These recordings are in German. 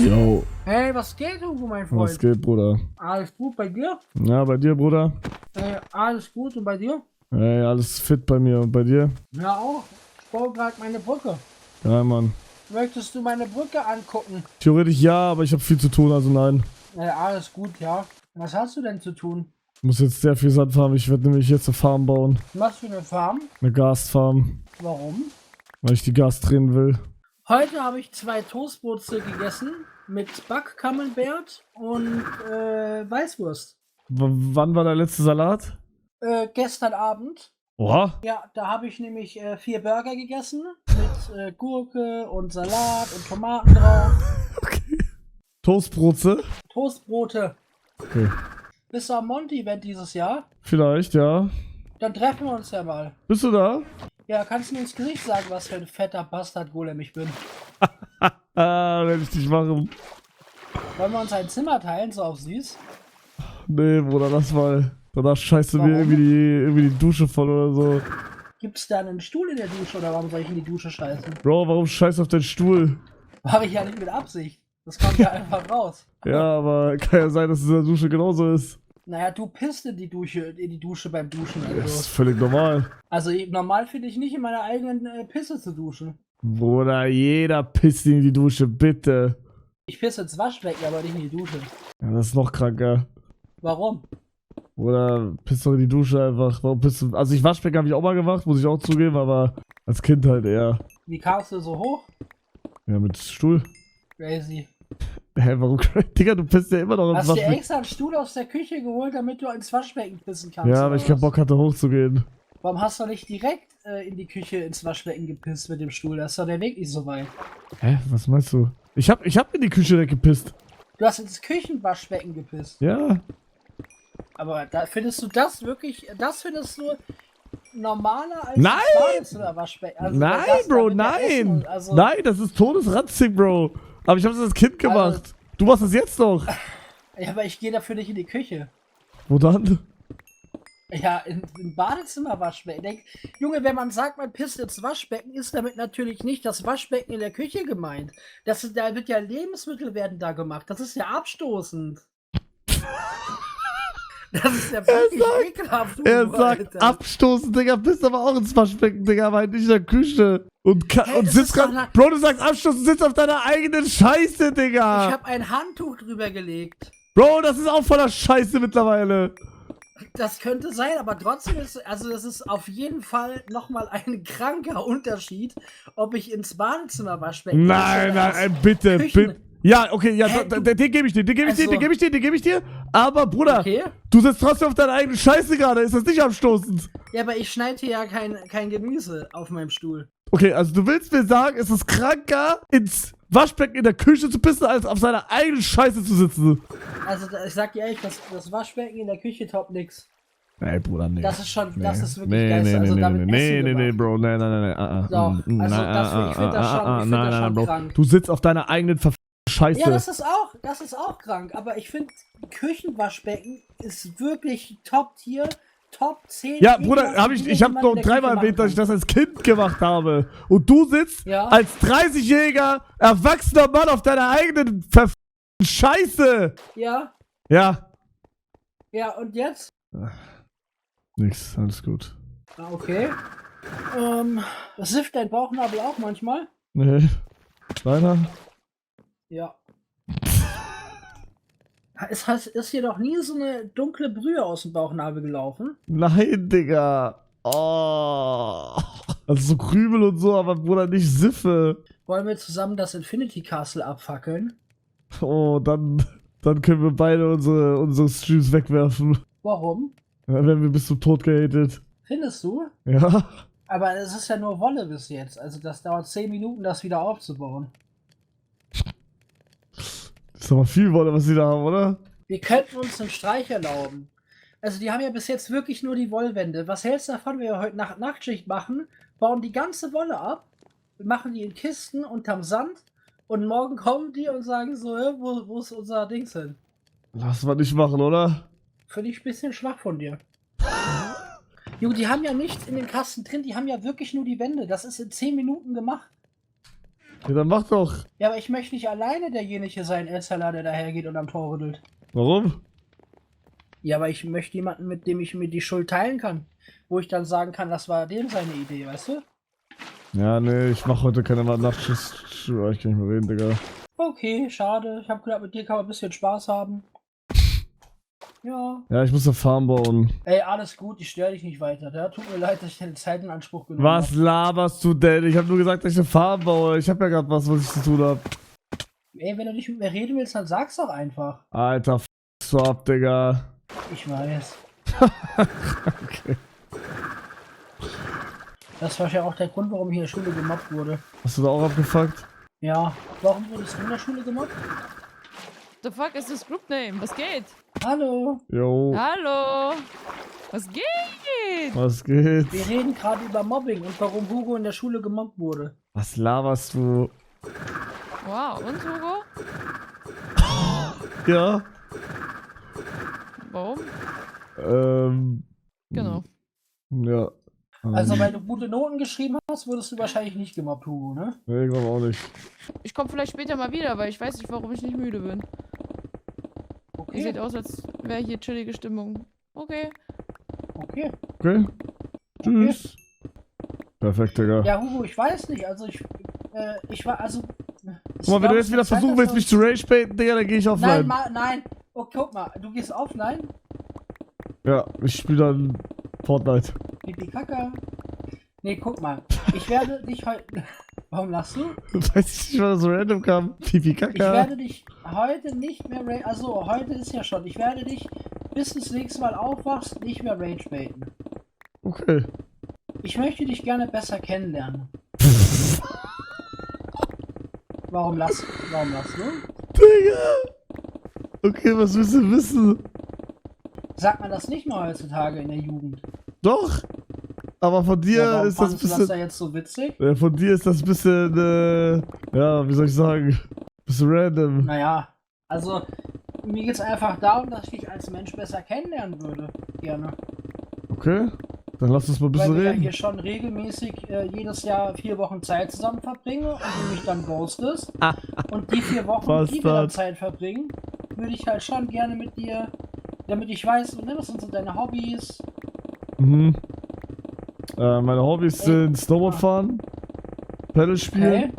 Jo, Hey, was geht, Hugo, mein Freund? was geht, Bruder? Alles gut bei dir? Ja, bei dir, Bruder? Alles gut und bei dir? Hey, alles fit bei mir und bei dir? Ja, auch. Ich baue gerade meine Brücke. Ja, Mann. Möchtest du meine Brücke angucken? Theoretisch ja, aber ich habe viel zu tun, also nein. Alles gut, ja. Was hast du denn zu tun? Ich muss jetzt sehr viel Sand farmen. Ich werde nämlich jetzt eine Farm bauen. Was für eine Farm? Eine Gasfarm, Warum? weil ich die Gas drehen will. Heute habe ich 2 Toastbrote gegessen mit Backcamembert und Weißwurst. Wann war der letzte Salat? Gestern Abend. Oha. Ja, da habe ich nämlich 4 Burger gegessen mit Gurke und Salat und Tomaten drauf. Okay. Toastbrote? Toastbrote. Okay. Bist du am Monty-Event dieses Jahr? Vielleicht, ja. Dann treffen wir uns ja mal. Bist du da? Ja, kannst du mir ins Gesicht sagen, was für ein fetter Bastard-Golem ich bin? Ah, werde ich nicht machen. Wollen wir uns ein Zimmer teilen, so auf süß? Nee, Bruder, lass mal. Danach scheißt du mir Warum? irgendwie die Dusche voll oder so. Gibt's da einen Stuhl in der Dusche oder warum soll ich in die Dusche scheißen? Bro, warum scheißt du auf deinen Stuhl? Habe ich ja nicht mit Absicht. Das kommt ja einfach raus. Ja, aber kann ja sein, dass es in der Dusche genauso ist. Naja, du pisst in die Dusche beim Duschen. Das ist Also, völlig normal. normal finde ich nicht in meiner eigenen Pisse zu duschen. Bruder, jeder pisst in die Dusche, bitte. Ich pisse ins Waschbecken, aber nicht in die Dusche. Ja, das ist noch kranker. Warum? Oder pisst doch in die Dusche einfach. Warum pisst du? Also ich Waschbecken habe ich auch mal gemacht, muss ich auch zugeben, aber als Kind halt eher. Wie kamst du so hoch? Ja, mit Stuhl. Crazy. Hä, warum? Digga, du pisst ja immer noch ins Hast du dir Waschbecken. extra einen Stuhl aus der Küche geholt, damit du ins Waschbecken pissen kannst? Ja, aber ich oder keinen was? Bock hatte hochzugehen. Warum hast du nicht direkt in die Küche ins Waschbecken gepisst mit dem Stuhl? Das ist doch der Weg nicht so weit. Hä, was meinst du? Ich hab in die Küche weggepisst. Du hast ins Küchenwaschbecken gepisst. Ja. Aber da findest du das wirklich, das findest du normaler als Nein! das Badezimmerwaschbecken? Also Nein, das Bro, damit ja Essen nein! und- also, Nein, das ist todesranzig, Bro. Aber ich hab's als Kind gemacht. Du machst das jetzt noch. Ja, aber ich gehe dafür nicht in die Küche. Wo dann? Ja, im Badezimmerwaschbecken. Junge, wenn man sagt, man pisst ins Waschbecken, ist damit natürlich nicht das Waschbecken in der Küche gemeint. Da wird ja Lebensmittel werden da gemacht. Das ist ja abstoßend. Das ist ja wirklich ekelhaft. Er Hugo, sagt Alter. abstoßen, Digga, bist aber auch ins Waschbecken, Digga, aber halt nicht in der Küche. Und Hey, das sitzt ist doch grad. Bro, du sagst abstoßen, sitzt auf deiner eigenen Scheiße, Ich Digga. habe ein Handtuch drüber gelegt. Bro, das ist auch voller Scheiße mittlerweile. Das könnte sein, aber trotzdem ist, also das ist auf jeden Fall nochmal ein kranker Unterschied, ob ich ins Badezimmerwaschbecken Nein, oder nein, ins bitte, Küchen- bitte. Ja, okay, ja, Hä, den gebe ich dir, den gebe ich dir, Also- den gebe ich dir, den gebe ich dir. Aber, Bruder, Okay. du sitzt trotzdem auf deiner eigenen Scheiße gerade. Ist das nicht abstoßend? Ja, aber ich schneide hier ja kein Gemüse auf meinem Stuhl. Okay, also du willst mir sagen, es ist kranker, ins Waschbecken in der Küche zu pissen, als auf seiner eigenen Scheiße zu sitzen. Also ich sag dir ehrlich, das Waschbecken in der Küche top nix. Nee, Bruder, nee. Das ist schon, Nee. das ist wirklich Nee, geil. nee, Also nee, damit nee, Essen nee, nee, gemacht. Bro, nee, nee, nee, Doch, also ich find das schon Bro. krank. Du sitzt auf deiner eigenen Scheiße. Ja, das ist auch krank, aber ich finde, Küchenwaschbecken ist wirklich Top-Tier, Top 10. Ja, Bruder, ekelhafte ich Dinge, habe die man noch in der dreimal Küche erwähnt, dass ich machen das als Kind gemacht habe. Und du sitzt Ja. als 30-jähriger, erwachsener Mann auf deiner eigenen Scheiße. kann. Ja, Ja. und jetzt? Nix, alles gut. Ah, okay. Sifft dein Bauchnabel auch manchmal? Nee. Kleiner? Ja. Ist hier doch nie so eine dunkle Brühe aus dem Bauchnabel gelaufen? Nein, Digga. Oh. Also so Krümel und so, aber Bruder, nicht Siffe. Wollen wir zusammen das Infinity Castle abfackeln? Oh, dann können wir beide unsere Streams wegwerfen. Warum? Dann werden wir bis zum Tod gehatet. Findest du? Ja. Aber es ist ja nur Wolle bis jetzt. Also das dauert 10 Minuten, das wieder aufzubauen. Das ist aber viel Wolle, was sie da haben, oder? Wir könnten uns einen Streich erlauben. Also die haben ja bis jetzt wirklich nur die Wollwände. Was hältst du davon, wenn wir heute Nachtschicht machen, bauen die ganze Wolle ab, wir machen die in Kisten unterm Sand und morgen kommen die und sagen so, wo ist unser Dings hin? Lass mal nicht machen, oder? Finde ich ein bisschen schwach von dir. Junge, die haben ja nichts in den Kasten drin, die haben ja wirklich nur die Wände. Das ist in 10 Minuten gemacht. Ja, dann mach doch. Ja, aber ich möchte nicht alleine derjenige sein, Elsaler, der dahergeht und am Tor rüttelt. Warum? Ja, aber ich möchte jemanden, mit dem ich mir die Schuld teilen kann. Wo ich dann sagen kann, das war dem seine Idee, weißt du? Ja, nee, ich mach heute keine Nachtschicht. Ich kann nicht mehr reden, Digga. Okay, schade. Ich habe gedacht, mit dir kann man ein bisschen Spaß haben. Ja. Ja, ich muss eine Farm bauen. Ey, alles gut, ich störe dich nicht weiter. Ja, tut mir leid, dass ich deine Zeit in Anspruch genommen Was habe. laberst du denn? Ich hab nur gesagt, dass ich eine Farm baue. Ich hab ja gerade was ich zu tun hab. Ey, wenn du nicht mit mir reden willst, dann sag's doch einfach. Alter, f***st du ab, Digga. Ich weiß. Okay. Das war ja auch der Grund, warum ich in der Schule gemobbt wurde. Hast du da auch abgefuckt? Ja. Warum wurdest du in der Schule gemobbt? The fuck ist das Group Name? Was geht? Hallo. Jo, Hallo? Was geht? was geht? Wir reden gerade über Mobbing und warum Hugo in der Schule gemobbt wurde. Was laberst du? Wow, und Hugo? Ja, Warum? Ja. Genau. Also, weil du gute Noten geschrieben hast, wurdest du wahrscheinlich nicht gemobbt, Hugo, ne? Nee, ich glaube auch nicht. Ich komme vielleicht später mal wieder, weil ich weiß nicht, warum ich nicht müde bin. Okay. Sieht aus, als wäre hier chillige Stimmung. Okay. Okay. Okay. Tschüss. Perfekt, Digga. Ja, Hugo, ich weiß nicht. Also, ich war, also. Guck mal, wenn du jetzt wieder versuchen willst, mich zu rage-baiten, Digga, dann gehe ich offline. Nein. Oh, guck mal, du gehst offline? Ja, ich spiele dann Fortnite. Pipi Kaka. Nee, guck mal. Ich werde dich heute. Warum lachst du? Weiß ich nicht, weil das so random kam. Pipi Ich Kaka. werde dich heute nicht mehr rage. Also, heute ist ja schon. Ich werde dich, bis du das nächste Mal aufwachst, nicht mehr rage baiten. Okay. Ich möchte dich gerne besser kennenlernen. Warum lachst du? Digga. Okay, was willst du wissen? Sagt man das nicht mehr heutzutage in der Jugend? Doch. Aber von dir Ja, warum ist das fandest du das bisschen. da jetzt so witzig? Von dir ist das bisschen, ja, wie soll ich sagen? Bisschen random. Naja, also mir geht es einfach darum, dass ich dich als Mensch besser kennenlernen würde. Gerne. Okay. Dann lass uns mal ein Weil bisschen wir ja reden. hier schon regelmäßig jedes Jahr 4 Wochen Zeit zusammen verbringen und du mich dann ghostest. Und die 4 Wochen, die wir dann Bastard. Zeit verbringen, würde ich halt schon gerne mit dir, damit ich weiß, ne, was sind so deine Hobbys. Mhm. Meine Hobbys sind Snowboard fahren, Paddle spielen, Okay.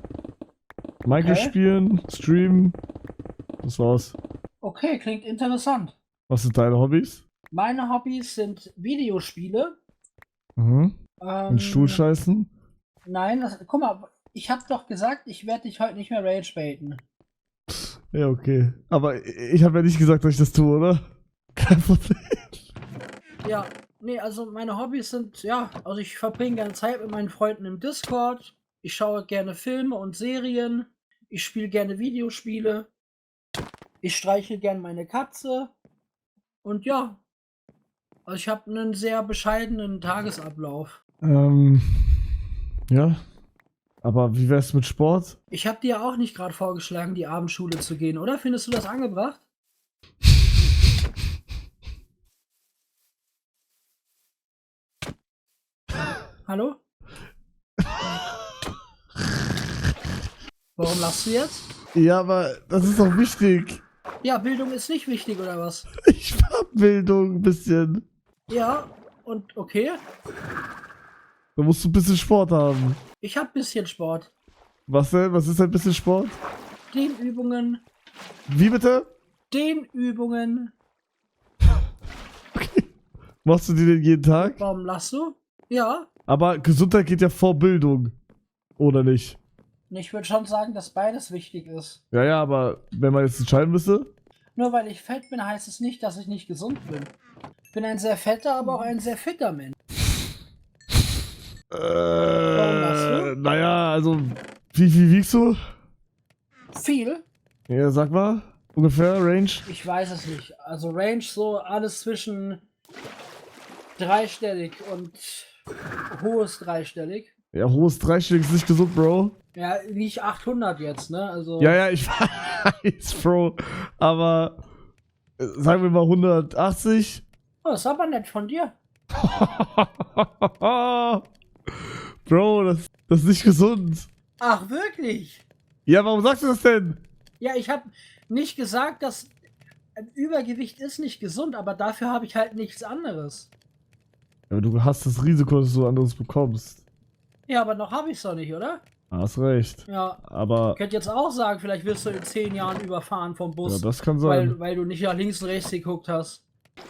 Minecraft Okay. spielen, streamen. Das war's. Okay, klingt interessant. Was sind deine Hobbys? Meine Hobbys sind Videospiele. Mhm. Ähm, Und Stuhlscheißen? Nein, guck mal, ich hab doch gesagt, ich werde dich heute nicht mehr rage baiten. Ja, okay. Aber ich habe ja nicht gesagt, dass ich das tue, oder? Kein Problem. Ja, nee, also meine Hobbys sind, ja, also ich verbringe gerne Zeit mit meinen Freunden im Discord. Ich schaue gerne Filme und Serien. Ich spiele gerne Videospiele. Ich streiche gerne meine Katze. Und ja, also ich habe einen sehr bescheidenen Tagesablauf. Ja. Aber wie wär's mit Sport? Ich habe dir auch nicht gerade vorgeschlagen, die Abendschule zu gehen, oder? Findest du das angebracht? Hallo? Warum lachst du jetzt? Ja, aber das ist doch wichtig. Ja, Bildung ist nicht wichtig, oder was? Ich hab Bildung ein bisschen. Ja, und okay. Da musst du ein bisschen Sport haben. Ich hab bisschen Sport. Was denn? Was ist ein bisschen Sport? Dehnübungen. Wie bitte? Dehnübungen. Machst du die denn jeden Tag? Warum lachst du? Ja. Aber Gesundheit geht ja vor Bildung. Oder nicht? Ich würde schon sagen, dass beides wichtig ist. Ja, ja, aber wenn man jetzt entscheiden müsste? Nur weil ich fett bin, heißt es nicht, dass ich nicht gesund bin. Ich bin ein sehr fetter, aber auch ein sehr fitter Mensch. lachst du? Naja, also, wie viel wiegst du? Viel? Ja, sag mal. Ungefähr, Range? Ich weiß es nicht. Also Range so alles zwischen dreistellig und hohes dreistellig. Ja, hohes dreistellig ist nicht gesund, Bro. Ja, nicht 800 jetzt, ne? Also Ja, ja, ich weiß, Bro. Aber sagen wir mal 180. Oh, das ist aber nett von dir. Bro, das ist nicht gesund. Ach, wirklich? Ja, warum sagst du das denn? Ja, ich habe nicht gesagt, dass Übergewicht ist nicht gesund, aber dafür habe ich halt nichts anderes. Ja, aber du hast das Risiko, dass du anderes bekommst. Ja, aber noch habe ich es doch nicht, oder? Hast recht. Ja. Aber, Ich könnte jetzt auch sagen, vielleicht wirst du in 10 Jahren überfahren vom ja, Bus, das kann sein. weil du nicht nach links und rechts geguckt hast.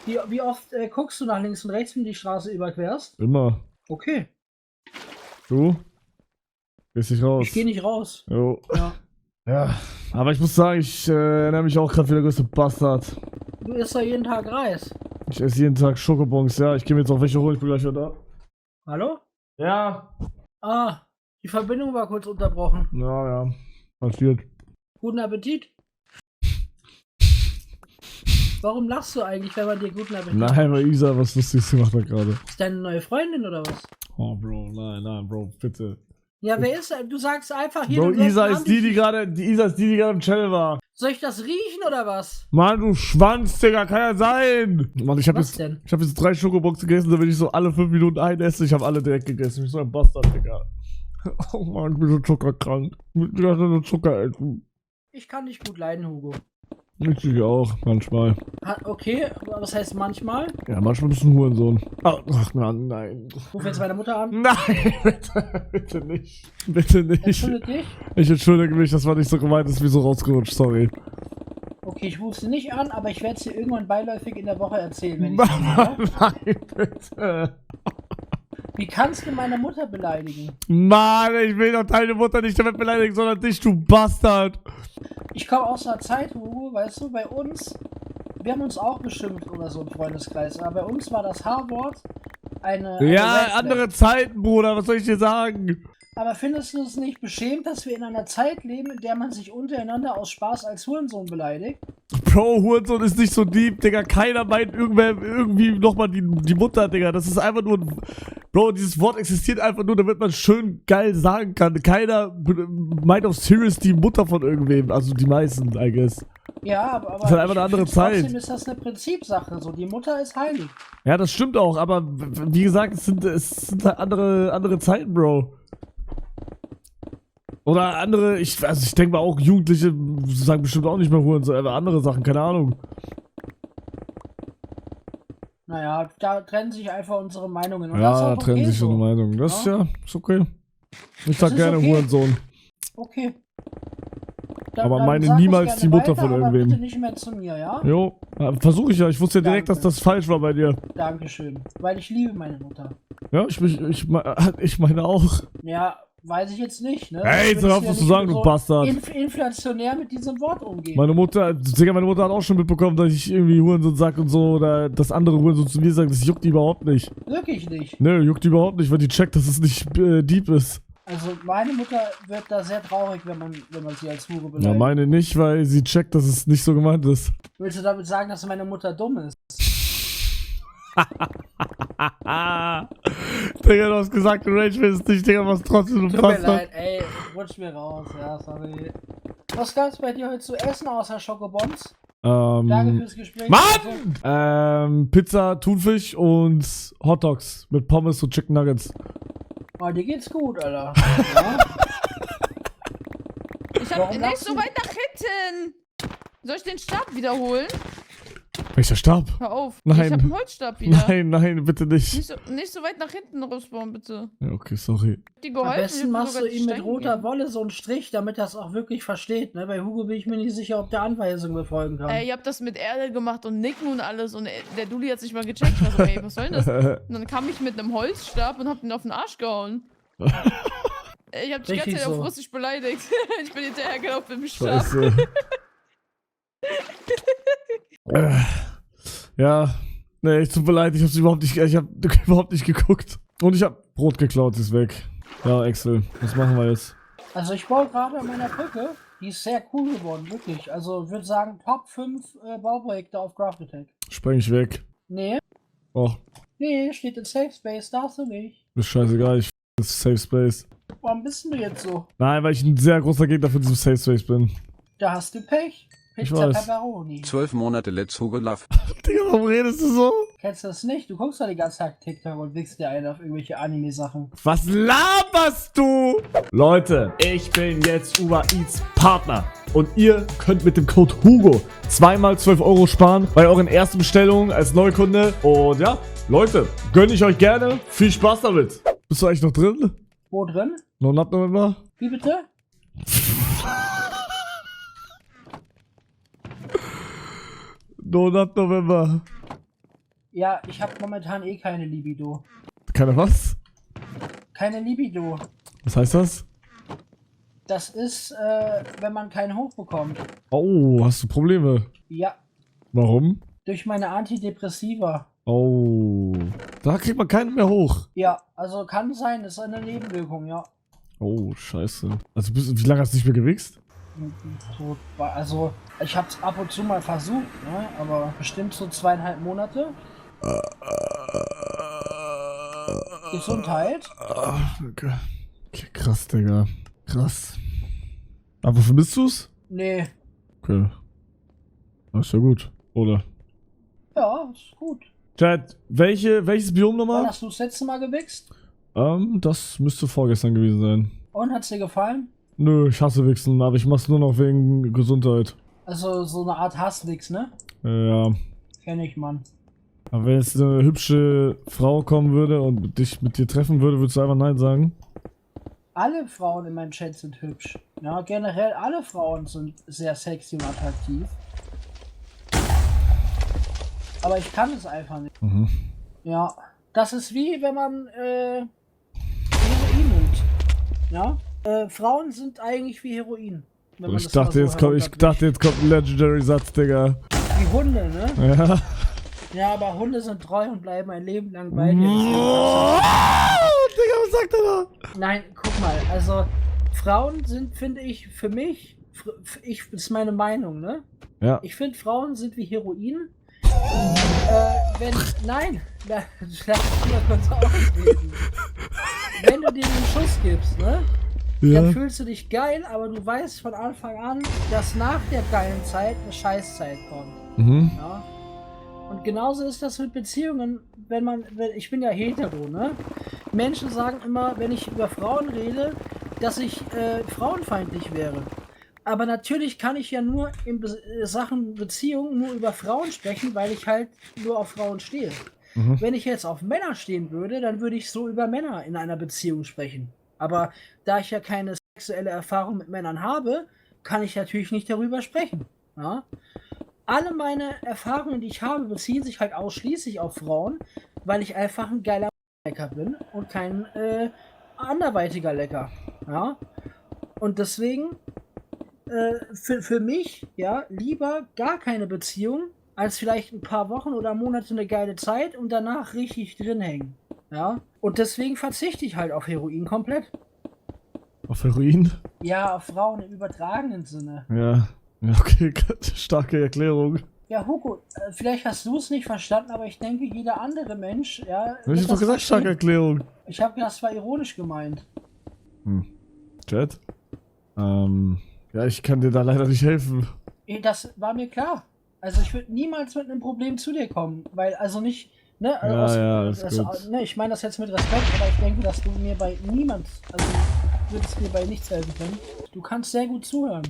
Wie oft guckst du nach links und rechts, wenn du die Straße überquerst? Immer. Okay. Du? Gehst nicht raus. Ich gehe nicht raus. Jo. Ja. Ja, aber ich muss sagen, ich erinnere mich auch gerade wie der größte Bastard. Du isst doch jeden Tag Reis. Ich esse jeden Tag Schokobons, ja. Ich gehe mir jetzt auch welche holen, ich bin gleich wieder da. Hallo? Ja. Ah, die Verbindung war kurz unterbrochen. Ja. Passiert. Guten Appetit. Warum lachst du eigentlich, wenn man dir guten Appetit Nein, weil Isa was Lustiges gemacht hat gerade. Ist deine neue Freundin oder was? Oh, Bro, nein, Bro, bitte. Ja, wer ist er? Du sagst einfach hier. Bro, du Isa lässt ist die gerade im Channel war. Soll ich das riechen oder was? Mann, du Schwanz, Digga, kann ja sein. Mann, ich hab Was jetzt, denn? ich hab jetzt 3 Schokoboxen gegessen, da will ich so alle 5 Minuten einen essen. Ich habe alle direkt gegessen. Ich bin so ein Bastard, Digga. Oh Mann, ich bin so zuckerkrank. Ich will so Zucker essen. Ich kann dich gut leiden, Hugo. Ich auch, manchmal. Okay, aber was heißt manchmal? Ja, manchmal bist du ein Hurensohn. Ach Mann, nein. Ruf jetzt meine Mutter an. Nein, bitte nicht. Bitte nicht. Entschuldige dich. Ich entschuldige mich, das war nicht so gemeint, das ist mir so rausgerutscht, sorry. Okay, ich rufe sie nicht an, aber ich werde es dir irgendwann beiläufig in der Woche erzählen, wenn ich sie sehe. Nein, bitte. Wie kannst du meine Mutter beleidigen? Mann, ich will doch deine Mutter nicht damit beleidigen, sondern dich, du Bastard. Ich komme aus einer Zeit, Hugo, weißt du, bei uns, wir haben uns auch beschimpft oder so im Freundeskreis, aber bei uns war das H-Wort eine Ja, Red Flag. andere Zeiten, Bruder, was soll ich dir sagen? Aber findest du es nicht beschämt, dass wir in einer Zeit leben, in der man sich untereinander aus Spaß als Hurensohn beleidigt? Bro, Hurensohn ist nicht so deep, Digga. Keiner meint irgendwie nochmal die Mutter, Digga. Das ist einfach nur ein... Bro, dieses Wort existiert einfach nur, damit man schön geil sagen kann. Keiner meint auf Serious die Mutter von irgendwem. Also die meisten, I guess. Ja, aber ist halt einfach eine andere Zeit. Trotzdem ist das eine Prinzipsache. So, die Mutter ist heilig. Ja, das stimmt auch, aber wie gesagt, es sind halt andere Zeiten, Bro. Oder andere, ich denke mal auch, Jugendliche sagen bestimmt auch nicht mehr Hurensohn, aber andere Sachen, keine Ahnung. Naja, da trennen sich einfach unsere Meinungen. Und Ja, das ist da auch trennen okay sich so so. eine Meinung. Das Ja. ist okay. Ich Das sag ist gerne okay. Hurensohn. Okay. Aber dann meine sag es niemals gerne die Mutter weiter, von aber irgendwem. bitte nicht mehr zu mir, ja? Jo, versuche ich ja. Ich wusste ja direkt, Danke. dass das falsch war bei dir. Dankeschön. Weil ich liebe meine Mutter. Ja, ich meine auch. Ja, weiß ich jetzt nicht, ne? Hey, Ich so will darfst jetzt du ja sagen, nicht du Bastard. inflationär mit diesem Wort umgehen. Meine Mutter hat auch schon mitbekommen, dass ich irgendwie Hurensohn sag und so, oder dass andere Hurensohn zu mir sagen, das juckt die überhaupt nicht. Wirklich nicht. Nö, juckt die überhaupt nicht, weil die checkt, dass es nicht deep ist. Also meine Mutter wird da sehr traurig, wenn man sie als Hure Ja, beleidigt. meine nicht, weil sie checkt, dass es nicht so gemeint ist. Willst du damit sagen, dass meine Mutter dumm ist? Digga, du hast gesagt, du rage willst nicht, Digga, was trotzdem du Tut mir passt. leid, ey, rutsch mir raus, ja, sorry. Was gab's bei dir heute zu essen außer Schokobons? Danke fürs Gespräch. Mann! Pizza, Thunfisch und Hotdogs mit Pommes und Chicken Nuggets. Oh, dir geht's gut, Alter. Ja? Ich hab Warum nicht lachst so du? weit nach hinten. Soll ich den Stab wiederholen? Welcher Stab? Hör auf. Nein. Ich hab einen Holzstab wieder. Nein, bitte nicht. Nicht so weit nach hinten rausbauen, bitte. Ja, okay, sorry. Die geholfen, Am besten ich hab machst du sogar ihm mit Stein roter gegeben. Wolle so einen Strich, damit er es auch wirklich versteht. Ne? Bei Hugo bin ich mir nicht sicher, ob der Anweisungen befolgen kann. Ich hab das mit Erde gemacht und Nicken und alles und der Dulli hat sich mal gecheckt. Ich war so, ey, was soll denn das? Und dann kam ich mit einem Holzstab und hab den auf den Arsch gehauen. Ich hab dich die ganze Richtig Zeit auf so. Russisch beleidigt. Ich bin hinterhergelaufen mit dem Stab. Scheiße. Ja. Nee, ich tut mir leid, ich hab überhaupt nicht geguckt. Und ich hab Brot geklaut, ist weg. Ja, Axel, was machen wir jetzt? Also ich baue gerade an meiner Brücke. Die ist sehr cool geworden, wirklich. Also ich würde sagen, Top 5 Bauprojekte auf Craft-Attack. Spreng ich weg. Nee, Oh, nee, steht in Safe Space, darfst du nicht. ist scheißegal, ich das Safe Space. Warum bist du jetzt so? Nein, weil ich ein sehr großer Gegner für diesen Safe Space bin. Da hast du Pech. Ich Pizza weiß. Pepperoni. 12 Monate Let's Hugo Love. Digga, warum redest du so? Kennst du das nicht? Du guckst doch die ganze Tag TikTok und wichst dir ein auf irgendwelche Anime-Sachen. Was laberst du? Leute, ich bin jetzt Uber Eats Partner. Und ihr könnt mit dem Code HUGO zweimal 12 € sparen bei euren ersten Bestellungen als Neukunde. Und ja, Leute, gönne ich euch gerne. Viel Spaß damit. Bist du eigentlich noch drin? Wo drin? No Nut November? Wie bitte? No Nut November. Ja, ich habe momentan eh keine Libido. Keine was? Keine Libido. Was heißt das? Das ist, wenn man keinen hochbekommt. Oh, hast du Probleme? Ja, Warum? durch meine Antidepressiva. Oh, da kriegt man keinen mehr hoch. Ja, also kann sein, das ist eine Nebenwirkung, ja. Oh, scheiße. Also wie lange hast du nicht mehr gewichst? So, also, ich habe es ab und zu mal versucht, ne? Aber bestimmt so 2,5 Monate. Gesundheit. Okay. Okay, krass, Digga. Krass. Aber vermisst du's? Nee. Okay. Das ist ja gut, oder? Ja, ist gut. Chat, welches Biom Wann nochmal? hast du das letzte Mal gewichst? Das müsste vorgestern gewesen sein. Und hat's dir gefallen? Nö, ich hasse Wichsen, aber ich mach's nur noch wegen Gesundheit. Also so eine Art Hasswix, ne? Ja. Kenn ich, Mann. Aber wenn jetzt eine hübsche Frau kommen würde und dich mit dir treffen würde, würdest du einfach Nein sagen? Alle Frauen in meinem Chat sind hübsch. Ja, generell alle Frauen sind sehr sexy und attraktiv. Aber ich kann es einfach nicht. Mhm. Ja, das ist wie wenn man Heroin nimmt. Ja, Frauen sind eigentlich wie Heroin. Wenn man Ich das mal dachte, so jetzt kommt ein Legendary-Satz, Digga. Wie Hunde, ne? Ja. Ja, aber Hunde sind treu und bleiben ein Leben lang bei dir. Digga, was sagt er da? Nein, guck mal, also Frauen sind, finde ich, für mich, das ist meine Meinung, ne? Ja. Ich finde, Frauen sind wie Heroin. Nein, lass mich das kurz ausreden. Wenn du dir einen Schuss gibst, ne? Dann Ja. fühlst du dich geil, aber du weißt von Anfang an, dass nach der geilen Zeit eine Scheißzeit kommt. Mhm. Ja? Und genauso ist das mit Beziehungen, ich bin ja hetero, ne? Menschen sagen immer, wenn ich über Frauen rede, dass ich frauenfeindlich wäre. Aber natürlich kann ich ja nur in Sachen Beziehung nur über Frauen sprechen, weil ich halt nur auf Frauen stehe. Mhm. Wenn ich jetzt auf Männer stehen würde, dann würde ich so über Männer in einer Beziehung sprechen. Aber da ich ja keine sexuelle Erfahrung mit Männern habe, kann ich natürlich nicht darüber sprechen. Ja? Alle meine Erfahrungen, die ich habe, beziehen sich halt ausschließlich auf Frauen, weil ich einfach ein geiler Lecker bin und kein anderweitiger Lecker. Ja? Und deswegen für mich, ja, lieber gar keine Beziehung, als vielleicht ein paar Wochen oder Monate eine geile Zeit und danach richtig drin hängen. Ja? Und deswegen verzichte ich halt auf Heroin komplett. Auf Heroin? Ja, auf Frauen im übertragenen Sinne. Ja. Ja, okay, starke Erklärung. Ja, Hugo, vielleicht hast du es nicht verstanden, aber ich denke, jeder andere Mensch, ja. Hab ich doch gesagt, starke Erklärung. Ich habe gedacht, das war ironisch gemeint. Chat? Ja, ich kann dir da leider nicht helfen. Das war mir klar. Also ich würde niemals mit einem Problem zu dir kommen, weil, also nicht, ne, Ja, ist gut. ne, ich meine das jetzt mit Respekt, aber ich denke, dass du mir bei niemand, also du würdest mir bei nichts helfen können. Du kannst sehr gut zuhören.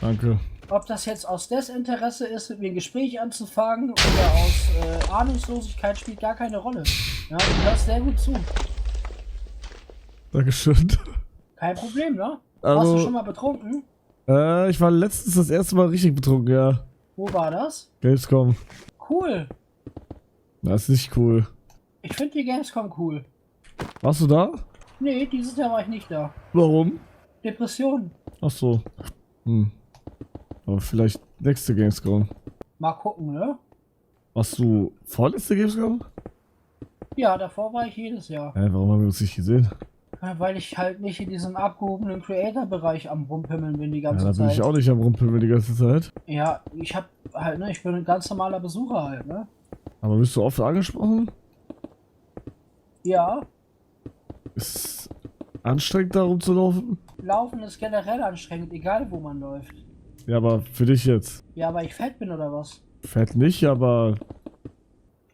Danke. Ob das jetzt aus Desinteresse ist, mit mir ein Gespräch anzufangen oder aus Ahnungslosigkeit, spielt gar keine Rolle. Ja, du hörst sehr gut zu. Dankeschön. Kein Problem, ne? Also, Warst du schon mal betrunken? Ich war letztens das erste Mal richtig betrunken, ja. Wo war das? Gamescom. Cool. Das ist nicht cool. Ich finde die Gamescom cool. Warst du da? Nee, dieses Jahr war ich nicht da. Warum? Depressionen. Ach so. Aber vielleicht nächste Gamescom. Mal gucken, ne? Warst du vorletzte Gamescom? Ja, davor war ich jedes Jahr. Warum haben wir uns nicht gesehen? Weil ich halt nicht in diesem abgehobenen Creator-Bereich am Rumpimmeln bin die Ja, ganze da bin Zeit. ich auch nicht am Rumpeln die ganze Zeit. Ja, ich hab halt, ne, ich bin ein ganz normaler Besucher halt, ne? Aber bist du oft angesprochen? Ja, Ist es anstrengend, da rumzulaufen? Laufen ist generell anstrengend, egal wo man läuft. Ja, aber für dich jetzt. Ja, weil ich fett bin oder was? Fett nicht, aber...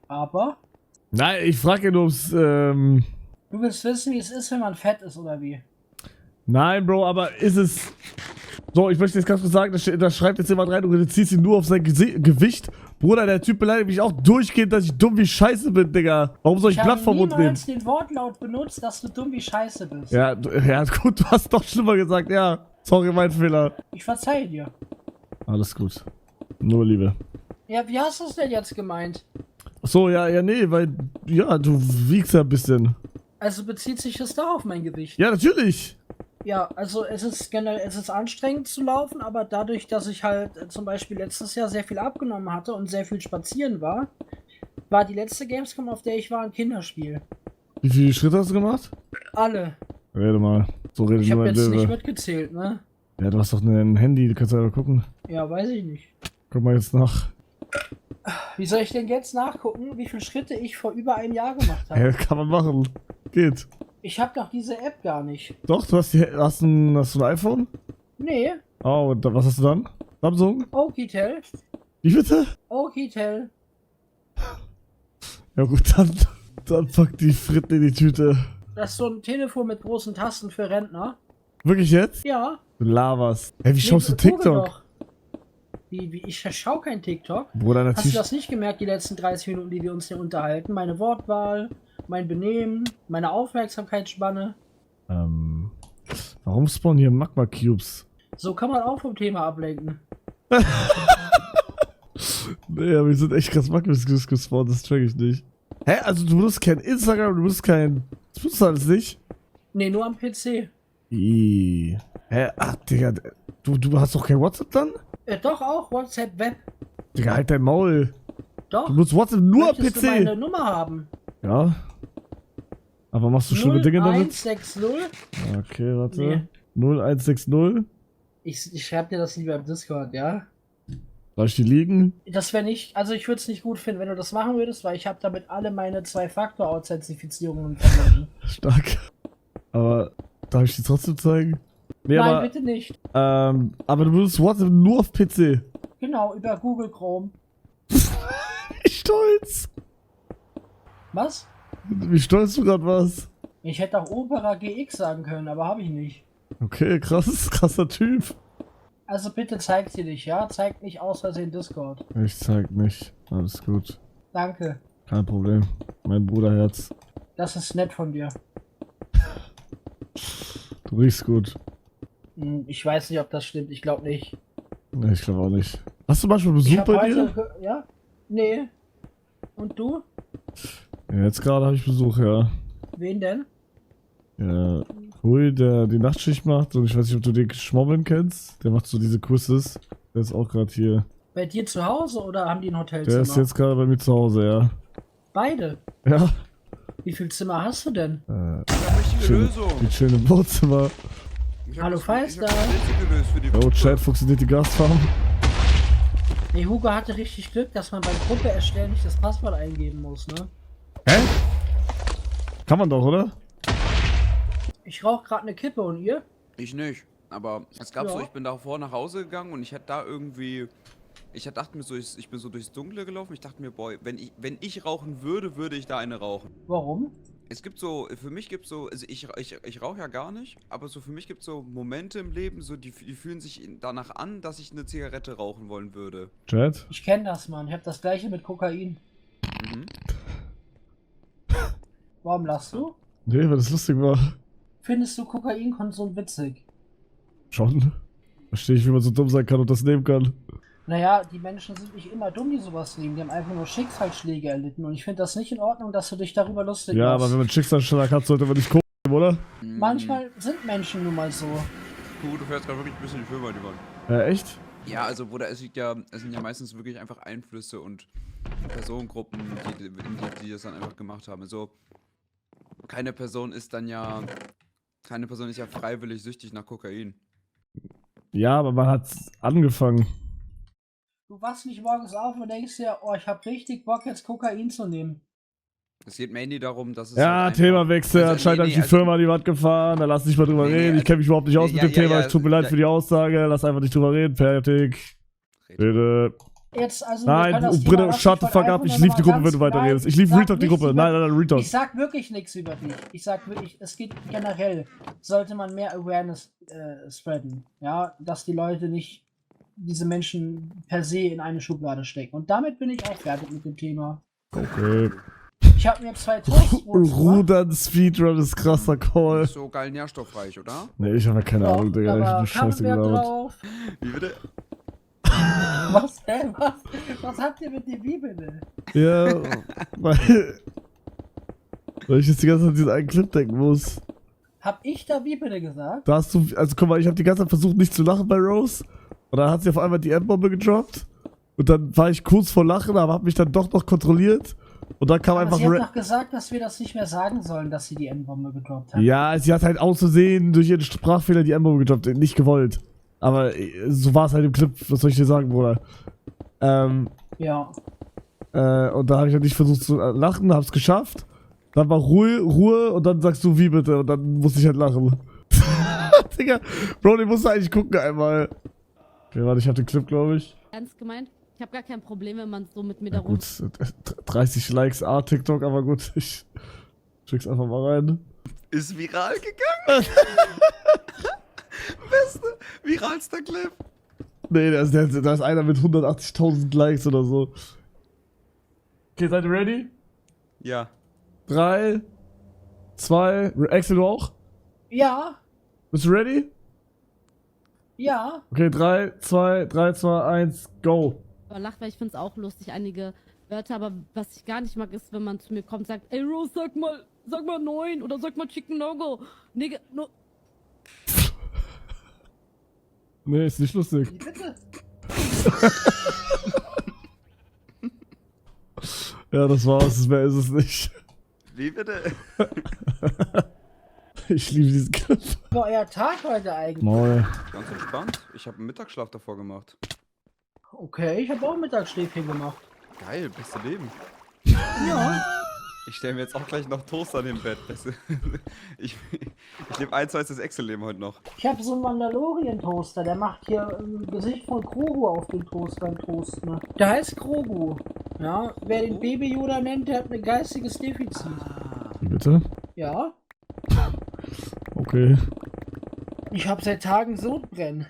Aber? Nein, ich frage nur, ob's, Du willst wissen, wie es ist, wenn man fett ist, oder wie? Nein, Bro, aber ist es... So, ich möchte jetzt ganz kurz sagen, da schreibt jetzt jemand rein und reduzierst ihn nur auf sein Gewicht. Bruder, der Typ beleidigt mich auch durchgehend, dass ich dumm wie Scheiße bin, Digga. Warum soll ich Blatt vom Mund nehmen? Ich habe niemals den Wortlaut benutzt, dass du dumm wie Scheiße bist. Ja, ja, gut, du hast doch schlimmer gesagt, ja. Sorry, mein Fehler. Ich verzeihe dir. Alles gut. Nur Liebe. Ja, wie hast du es denn jetzt gemeint? So, ja, nee, weil, ja, du wiegst ja ein bisschen. Also bezieht sich das doch auf mein Gewicht? Ja, natürlich. Ja, also es ist anstrengend zu laufen, aber dadurch, dass ich halt zum Beispiel letztes Jahr sehr viel abgenommen hatte und sehr viel spazieren war, war die letzte Gamescom, auf der ich war, ein Kinderspiel. Wie viele Schritte hast du gemacht? Alle. Rede mal. So redet Ich nur habe ein jetzt nicht Löwe. mitgezählt, ne? Ja, du hast doch ein Handy, du kannst ja mal gucken. Ja, weiß ich nicht. Guck mal jetzt nach. Wie soll ich denn jetzt nachgucken, wie viele Schritte ich vor über einem Jahr gemacht habe? Ja, kann man machen. Geht. Ich habe doch diese App gar nicht. Doch, du hast ein iPhone? Nee, Oh, und was hast du dann? Samsung? Okitel. Wie bitte? Okitel. Ja gut, dann pack die Fritten in die Tüte. Das ist so ein Telefon mit großen Tasten für Rentner. Wirklich jetzt? Ja. Du laberst. Hey, wie schaust du Google TikTok? doch. Ich schau kein TikTok. Bruder, Hast du natürlich. das nicht gemerkt, die letzten 30 Minuten, die wir uns hier unterhalten? Meine Wortwahl, mein Benehmen, meine Aufmerksamkeitsspanne. Warum spawnen hier Magma Cubes? So kann man auch vom Thema ablenken. Nee, aber wir sind echt krass Magma Cubes gespawnt, das check ich nicht. Hä? Also du benutzt kein Instagram, du benutzt kein... Das benutzt du alles nicht? Nee, nur am PC. Ih. Hä? Ach, Digga, du hast doch kein WhatsApp dann? Doch auch, WhatsApp Web. Digga, halt dein Maul. Doch. Du benutzt WhatsApp nur am Möchtest du meine PC. Nummer haben? Ja. Aber machst du schlimme Dinge damit? 0160. Okay, warte. Nee. 0160. Ich schreib dir das lieber im Discord, ja? Soll ich die liegen? Das wäre nicht, also ich würde es nicht gut finden, wenn du das machen würdest, weil ich habe damit alle meine Zwei-Faktor-Authentifizierungen verbunden. Stark. Aber darf ich die trotzdem zeigen? Nee, Nein, aber, bitte nicht. aber du benutzt WhatsApp nur auf PC. Genau, über Google Chrome. Wie stolz. Was? Wie stolz du gerade warst. Ich hätte auch Opera GX sagen können, aber habe ich nicht. Okay, krass, krasser Typ. Also bitte zeig sie dich, ja? Zeig nicht aus Versehen Discord. Ich zeig nicht. Alles gut. Danke. Kein Problem. Mein Bruderherz. Das ist nett von dir. Du riechst gut. Ich weiß nicht, ob das stimmt. Ich glaube nicht. Nee, ich glaube auch nicht. Hast du manchmal Ich Besuch habe bei dir? heute... Ja? Nee. Und du? Ja, jetzt gerade habe ich Besuch, ja. Wen denn? Ja, Hui, der die Nachtschicht macht und ich weiß nicht, ob du den Schmobbeln kennst. Der macht so diese Quizzes. Der ist auch gerade hier. Bei dir zu Hause oder haben die ein Hotelzimmer? Der ist jetzt gerade bei mir zu Hause, ja. Beide. Ja. Wie viel Zimmer hast du denn? Ich hab richtige Schön. Lösung. Wie schön im Wohnzimmer. Ich hab Hallo, das- Feister. Ich hab das Rätsel gelöst für die Oh, Gruppe. Chat funktioniert die Gasfarm. Nee, Hugo hatte richtig Glück, dass man beim Gruppe erstellen nicht das Passwort eingeben muss, ne? Hä? Kann man doch, oder? Ich rauche gerade eine Kippe und ihr? Ich nicht. Aber es gab Ja. so, ich bin davor nach Hause gegangen und ich hätte da irgendwie. Dachte mir so, ich bin so durchs Dunkle gelaufen. Ich dachte mir, boy, wenn ich rauchen würde, würde ich da eine rauchen. Warum? Es gibt so, für mich gibt so, also ich rauche ja gar nicht, aber so für mich gibt es so Momente im Leben, so die fühlen sich danach an, dass ich eine Zigarette rauchen wollen würde. Chat? Ich kenne das, Mann. Ich habe das gleiche mit Kokain. Mhm. Warum lachst du? Nee, weil das lustig war. Findest du Kokainkonsum witzig? Schon. Verstehe ich, wie man so dumm sein kann und das nehmen kann. Naja, die Menschen sind nicht immer dumm, die sowas nehmen. Die haben einfach nur Schicksalsschläge erlitten. Und ich finde das nicht in Ordnung, dass du dich darüber lustig Ja, machst. aber wenn man Schicksalsschlag hat, sollte man nicht gucken, oder? Manchmal sind Menschen nun mal so. Du fährst gerade wirklich ein bisschen die Firma an die Wand. Echt? Ja, also Bruder, es sind ja meistens wirklich einfach Einflüsse und Personengruppen, die das dann einfach gemacht haben. Also keine Person ist ja freiwillig süchtig nach Kokain. Ja, aber man hat angefangen. Du wachst nicht morgens auf und denkst dir, oh, ich habe richtig Bock, jetzt Kokain zu nehmen. Es geht mainly darum, dass es Ja, halt Themawechsel, also, anscheinend nee, hat nee, die also- Firma die Wand gefahren, da lass nicht mal drüber Nee, reden, ich also- kenne mich überhaupt nicht aus nee, mit ja, dem Thema, ja, es tut mir leid ja. für die Aussage, lass einfach nicht drüber reden, fertig. Bitte. Jetzt, also, wir Nein, können das Thema Britta, lassen. shut the wollte fuck einfach up, ich nur lief die noch mal Gruppe, wenn du ganz- weiterredest. Nein, Ich lief sag Retalk die nichts Gruppe, über- nein, Retalk. Ich sag wirklich nichts über dich. Ich sag wirklich, es geht generell, sollte man mehr Awareness spreaden. Ja, dass die Leute nicht diese Menschen per se in eine Schublade stecken. Und damit bin ich auch fertig mit dem Thema. Okay. Ich habe mir 2 Toastbrots gemacht. Rudern, Speedrun ist krasser Call. Ist so geil nährstoffreich, oder? Nee, ich habe ja keine Ja, Ahnung, Digga, da ich hab war die Scheiße Camembert gelabert. drauf. Wie bitte? Was, was habt ihr mit dem Bibel denn? Ja, weil ich jetzt die ganze Zeit diesen einen Clip denken muss. Hab ich da wie bitte gesagt? Da hast du, also guck mal, ich habe die ganze Zeit versucht nicht zu lachen bei Rose. Und dann hat sie auf einmal die M-Bombe gedroppt. Und dann war ich kurz vor Lachen, aber hab mich dann doch noch kontrolliert. Und dann kam Aber einfach sie hat Ra- doch gesagt, dass wir das nicht mehr sagen sollen, dass sie die N-Bombe gedroppt hat. Ja, sie hat halt auszusehen durch ihren Sprachfehler die M-Bombe gedroppt, nicht gewollt. Aber so war es halt im Clip, was soll ich dir sagen, Bruder? Ja. Und da habe ich halt nicht versucht zu lachen, hab's geschafft. Dann war Ruhe und dann sagst du wie bitte und dann musste ich halt lachen. Digga, Bro, den musst du eigentlich gucken einmal. Okay, warte, ich hab den Clip, glaube ich. Ernst gemeint? Ich habe gar kein Problem, wenn man so mit mir Ja, darum... gut, 30 Likes, TikTok, aber gut, ich schick's einfach mal rein. Ist viral gegangen. Beste, viralster Clip. Nee, da ist einer mit 180.000 Likes oder so. Okay, seid ihr ready? Ja. 3, 2, Axel, du auch? Ja, Bist du ready? ja. Okay, 3, 2, 1, go. Aber lacht, weil ich finde es auch lustig, einige Wörter, aber was ich gar nicht mag, ist, wenn man zu mir kommt und sagt, ey Rose, sag mal 9 oder sag mal Chicken No-Go. Nigga, no. Nee, ist nicht lustig. Wie bitte? Ja, das war's, mehr ist es nicht. Wie bitte? Ich liebe diesen Clip. Wie war euer Tag heute eigentlich? Maul. Ganz entspannt. Ich habe einen Mittagsschlaf davor gemacht. Okay, ich habe auch Mittagsschläfchen gemacht. Geil, beste Leben. Ja. Ich stelle mir jetzt auch gleich noch Toast an dem Bett. Ich lebe ein zweites Excel-Leben heute noch. Ich habe so einen Mandalorian-Toaster, der macht hier ein Gesicht von Grogu auf den Toast beim Toasten. Der heißt Grogu. Ja, wer den Baby Yoda nennt, der hat ein geistiges Defizit. Wie bitte? Ja, Okay. ich habe seit Tagen Sodbrennen.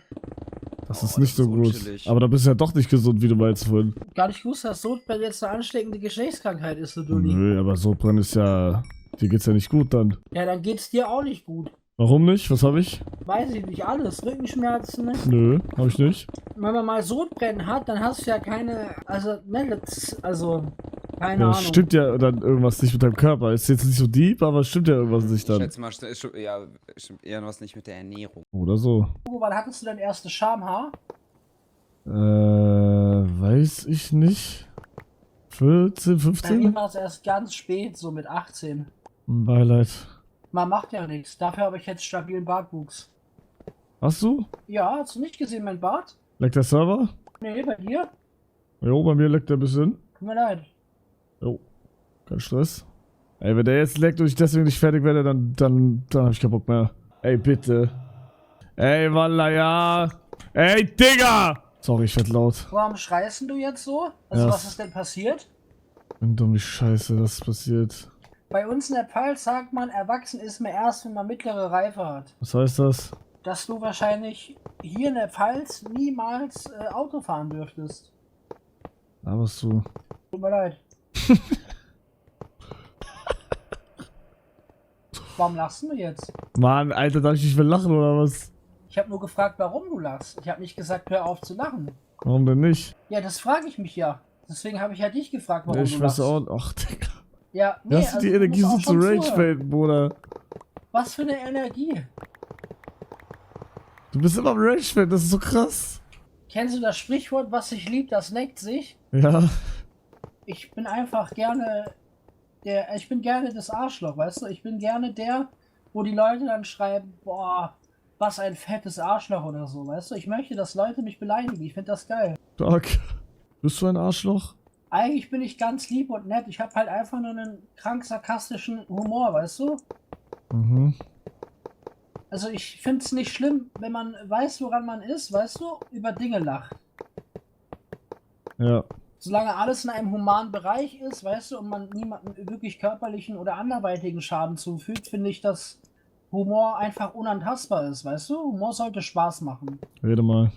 Das ist Oh, nicht das so ist gut. unchillig. Aber da bist du ja doch nicht gesund, wie du meinst vorhin. Gar nicht gewusst, dass Sodbrennen jetzt eine ansteckende Geschlechtskrankheit ist, du Dulli. Nö, aber Sodbrennen ist ja... Dir geht's ja nicht gut dann. Ja, dann geht's dir auch nicht gut. Warum nicht? Was habe ich? Weiß ich nicht, alles. Rückenschmerzen. Nö, habe ich nicht. Wenn man mal Sodbrennen hat, dann hast du ja keine, also, ne, keine Ja, Ahnung. das stimmt ja dann irgendwas nicht mit deinem Körper. Ist jetzt nicht so deep, aber es stimmt ja irgendwas nicht Ich dann. schätze mal, ist schon, ja, stimmt eher was nicht mit der Ernährung. Oder so. Wann hattest du dein erstes Schamhaar? Weiß ich nicht. 14, Bei mir 15? war es erst ganz spät, so mit 18. Beileid. Man macht ja nichts. Dafür habe ich jetzt stabilen Bartwuchs. Hast du? Ja, hast du nicht gesehen, mein Bart? Leckt der Server? Nee, bei dir? Jo, bei mir leckt der ein bisschen. Tut mir leid. Jo. Kein Stress. Ey, wenn der jetzt leckt und ich deswegen nicht fertig werde, dann hab ich keinen Bock mehr. Ey, bitte. Ey, Walla, ja. Ey, Digga! Sorry, ich werd laut. Warum schreist denn du jetzt so? Also, Ja. was ist denn passiert? Bin dumm wie Scheiße, das ist passiert. Bei uns in der Pfalz sagt man, erwachsen ist man erst, wenn man mittlere Reife hat. Was heißt das? Dass du wahrscheinlich hier in der Pfalz niemals Auto fahren dürftest. Aber du. Tut mir leid. Warum lachst du jetzt? Mann, Alter, darf ich nicht mehr lachen oder was? Ich habe nur gefragt, warum du lachst. Ich habe nicht gesagt, hör auf zu lachen. Warum denn nicht? Ja, das frage ich mich ja. Deswegen habe ich ja dich gefragt, warum Ich du weiß lachst. auch. Ach, Digga. Ja, nee, Nee, hast du also die du Energie musst so auch zu schon Rage zuhören. faden, Bruder? Was für eine Energie. Du bist immer am Rage faden, das ist so krass. Kennst du das Sprichwort, was sich liebt, das neckt sich? Ja. Ich bin einfach gerne ich bin gerne das Arschloch, weißt du? Ich bin gerne der, wo die Leute dann schreiben, boah, was ein fettes Arschloch oder so, weißt du? Ich möchte, dass Leute mich beleidigen. Ich finde das geil. Stark. Bist du ein Arschloch? Eigentlich bin ich ganz lieb und nett. Ich habe halt einfach nur einen krank sarkastischen Humor, weißt du? Mhm. Also ich finde es nicht schlimm, wenn man weiß, woran man ist, weißt du, über Dinge lacht. Ja. Solange alles in einem humanen Bereich ist, weißt du, und man niemandem wirklich körperlichen oder anderweitigen Schaden zufügt, finde ich, dass Humor einfach unantastbar ist, weißt du? Humor sollte Spaß machen. Rede mal.